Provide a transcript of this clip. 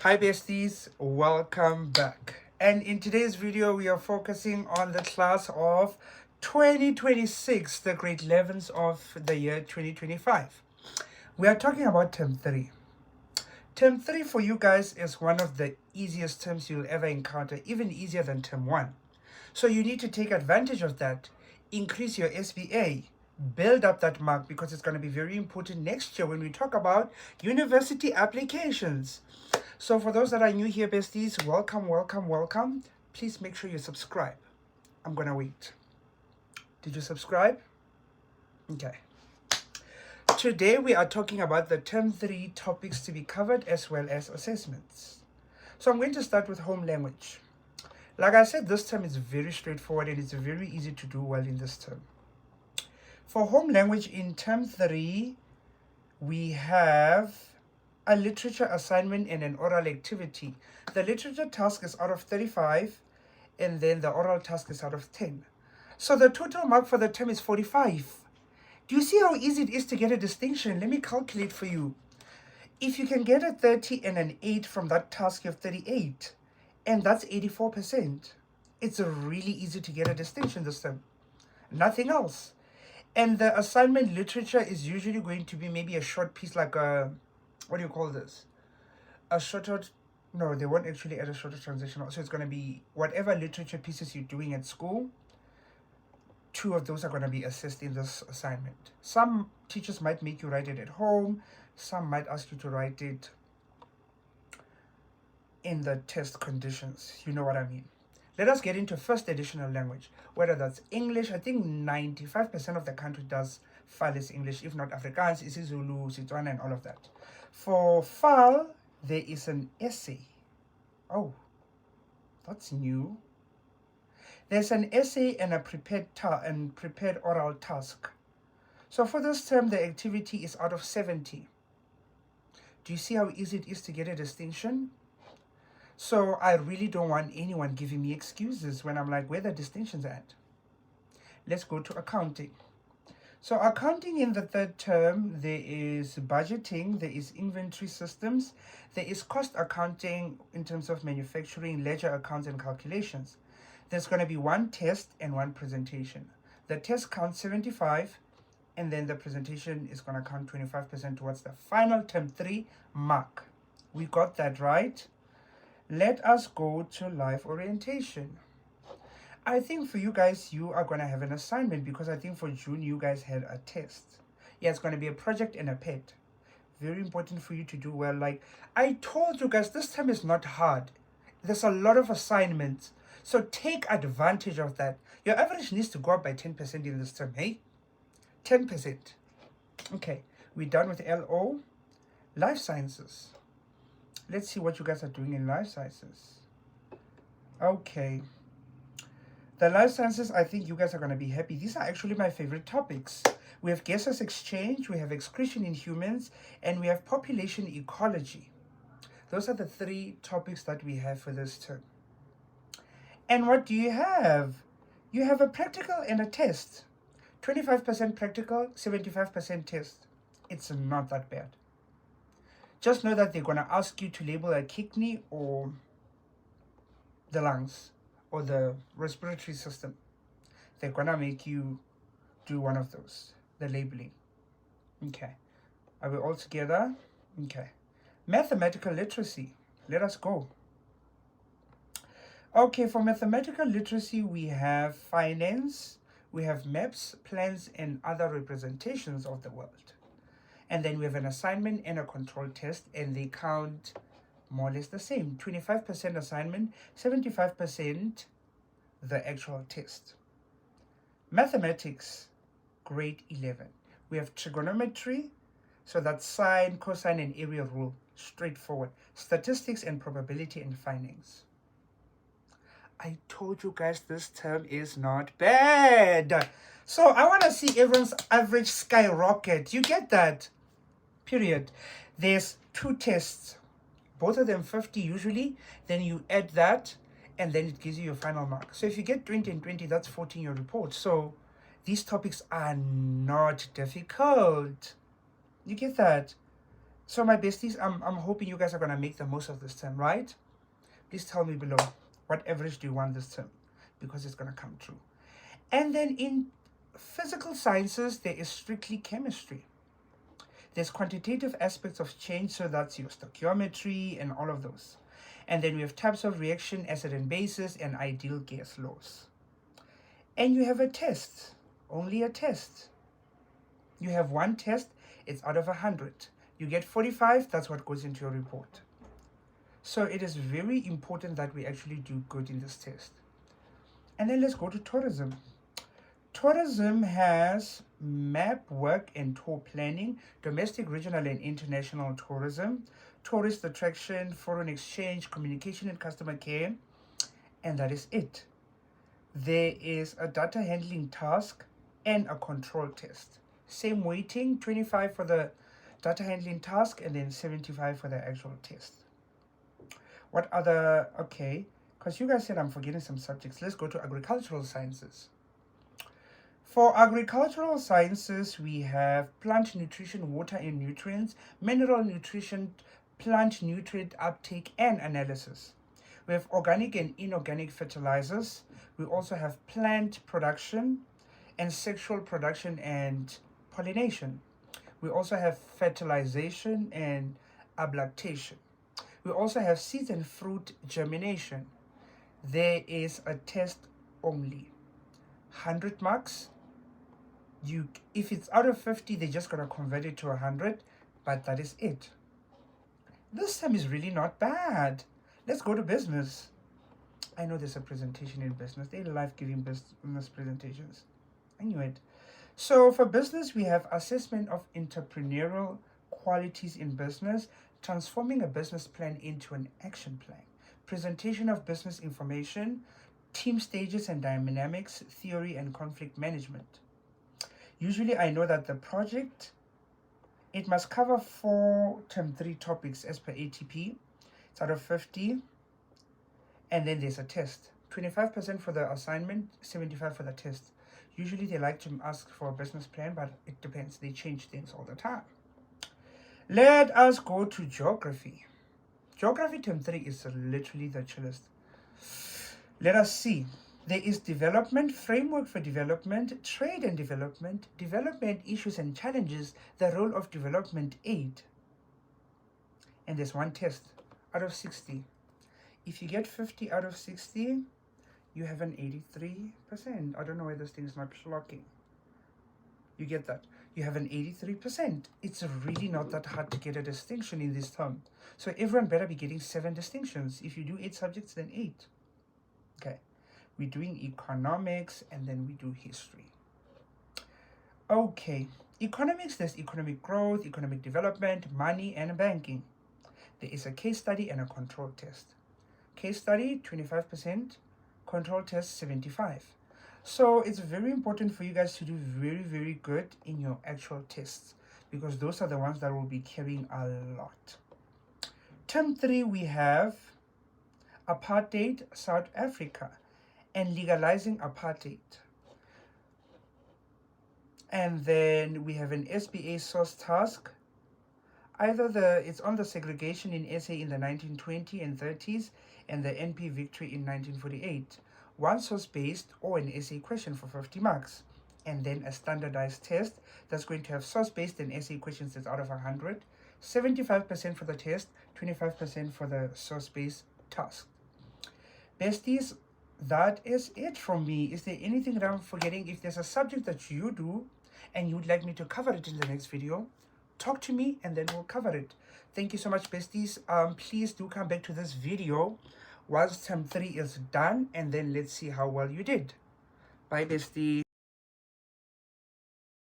Hi besties, welcome back. And in today's video, we are focusing on the class of 2026, the grade 11s of the year 2025. We are talking about term 3. Term 3 for you guys is one of the easiest terms you'll ever encounter, even easier than term 1. So you need to take advantage of that, increase your SBA, build up that mark because it's going to be very important next year when we talk about university applications. So for those that are new here, besties, welcome. Please make sure you subscribe. I'm gonna wait. Did you subscribe? Okay. Today we are talking about the term 3 topics to be covered as well as assessments. So I'm going to start with home language. Like I said, this term is very straightforward and it's very easy to do well in this term. For home language in term 3, we have a literature assignment and an oral activity. The literature task is out of 35 and then the oral task is out of 10. So the total mark for the term is 45. Do you see how easy it is to get a distinction? Let me calculate for you. If you can get a 30 and an 8 from that task, you have 38. And that's 84%. It's really easy to get a distinction this term. Nothing else. And the assignment literature is usually going to be maybe a short piece like a, what do you call this? A shorter, no, they won't actually add a shorter translation. So it's going to be whatever literature pieces you're doing at school, 2 of those are going to be assessed in this assignment. Some teachers might make you write it at home. Some might ask you to write it in the test conditions. You know what I mean. Let us get into first additional language, whether that's English. I think 95% of the country does FAL is English, if not Afrikaans, isiZulu, Setswana, and all of that. For FAL, there is an essay. Oh, that's new. There's an essay and a prepared oral task. So for this term, the activity is out of 70. Do you see how easy it is to get a distinction? So I really don't want anyone giving me excuses when I'm like, where the distinctions at? Let's go to accounting. So accounting in the third term, there is budgeting, there is inventory systems, there is cost accounting in terms of manufacturing, ledger accounts and calculations. There's going to be 1 test and 1 presentation. The test counts 75 and then the presentation is going to count 25% towards the final term 3 mark. We got that right. Let us go to life orientation. I think for you guys, you are going to have an assignment because I think for June, you guys had a test. Yeah, it's going to be a project and a pet. Very important for you to do well. Like I told you guys, this term is not hard. There's a lot of assignments. So take advantage of that. Your average needs to go up by 10% in this term, hey? 10%. Okay, we're done with LO. Life sciences. Let's see what you guys are doing in life sciences. Okay. The life sciences, I think you guys are going to be happy. These are actually my favorite topics. We have gaseous exchange, we have excretion in humans, and we have population ecology. Those are the 3 topics that we have for this term. And what do you have? You have a practical and a test. 25% practical, 75% test. It's not that bad. Just know that they're going to ask you to label a kidney or the lungs or the respiratory system. They're going to make you do one of those, the labeling. Okay. Are we all together? Okay. Mathematical literacy. Let us go. Okay, for mathematical literacy, we have finance, we have maps, plans, and other representations of the world. And then we have an assignment and a control test, and they count more or less the same. 25% assignment, 75% the actual test. Mathematics, grade 11. We have trigonometry, so that's sine, cosine, and area rule. Straightforward. Statistics and probability and findings. I told you guys this term is not bad. So I want to see everyone's average skyrocket. You get that? Period. There's 2 tests, both of them 50 usually. Then you add that, and then it gives you your final mark. So if you get 20 and 20, that's 40 in your report. So these topics are not difficult. You get that? So my besties, I'm hoping you guys are gonna make the most of this term, right? Please tell me below what average do you want this term, because it's gonna come true. And then in physical sciences, there is strictly chemistry. There's quantitative aspects of change, so that's your stoichiometry and all of those. And then we have types of reaction, acid and bases, and ideal gas laws. And you have a test, only a test. You have one test, it's out of 100. You get 45, that's what goes into your report. So it is very important that we actually do good in this test. And then let's go to tourism. Tourism has map, work, and tour planning, domestic, regional, and international tourism, tourist attraction, foreign exchange, communication, and customer care, and that is it. There is a data handling task and a control test. Same weighting, 25 for the data handling task and then 75 for the actual test. What other, okay, because you guys said I'm forgetting some subjects. Let's go to agricultural sciences. For agricultural sciences, we have plant nutrition, water and nutrients, mineral nutrition, plant nutrient uptake and analysis. We have organic and inorganic fertilizers. We also have plant production and sexual production and pollination. We also have fertilization and ablactation. We also have seeds and fruit germination. There is a test only. 100 marks. If it's out of 50, they're just going to convert it to 100, but that is it. This time is really not bad. Let's go to business. I know there's a presentation in business. They love giving business presentations. I knew it. So for business, we have assessment of entrepreneurial qualities in business, transforming a business plan into an action plan, presentation of business information, team stages and dynamics, theory and conflict management. Usually I know that the project, it must cover 4 term 3 topics as per ATP. It's out of 50. And then there's a test. 25% for the assignment, 75% for the test. Usually they like to ask for a business plan, but it depends. They change things all the time. Let us go to geography. Geography term 3 is literally the chillest. Let us see. There is development, framework for development, trade and development, development issues and challenges, the role of development aid. And there's one test out of 60. If you get 50 out of 60, you have an 83%. I don't know why this thing is not clocking. You get that? You have an 83%. It's really not that hard to get a distinction in this term. So everyone better be getting 7 distinctions. If you do 8 subjects, then 8. Okay. We're doing economics and then we do history. Okay. Economics, there's economic growth, economic development, money, and banking. There is a case study and a control test. Case study, 25%. Control test, 75%. So it's very important for you guys to do very, very good in your actual tests, because those are the ones that will be carrying a lot. Term 3, we have apartheid, South Africa, and legalizing apartheid. And then we have an SBA source task. Either it's on the segregation in SA in the 1920s and 30s and the NP victory in 1948. One source-based or an essay question for 50 marks. And then a standardized test that's going to have source-based and essay questions that's out of 100. 75% for the test, 25% for the source-based task. Besties, that is it from me. Is there anything that I'm forgetting? If there's a subject that you do and you would like me to cover it in the next video, talk to me and then we'll cover it. Thank you so much, besties. Please do come back to this video once term 3 is done, and then let's see how well you did. Bye, besties.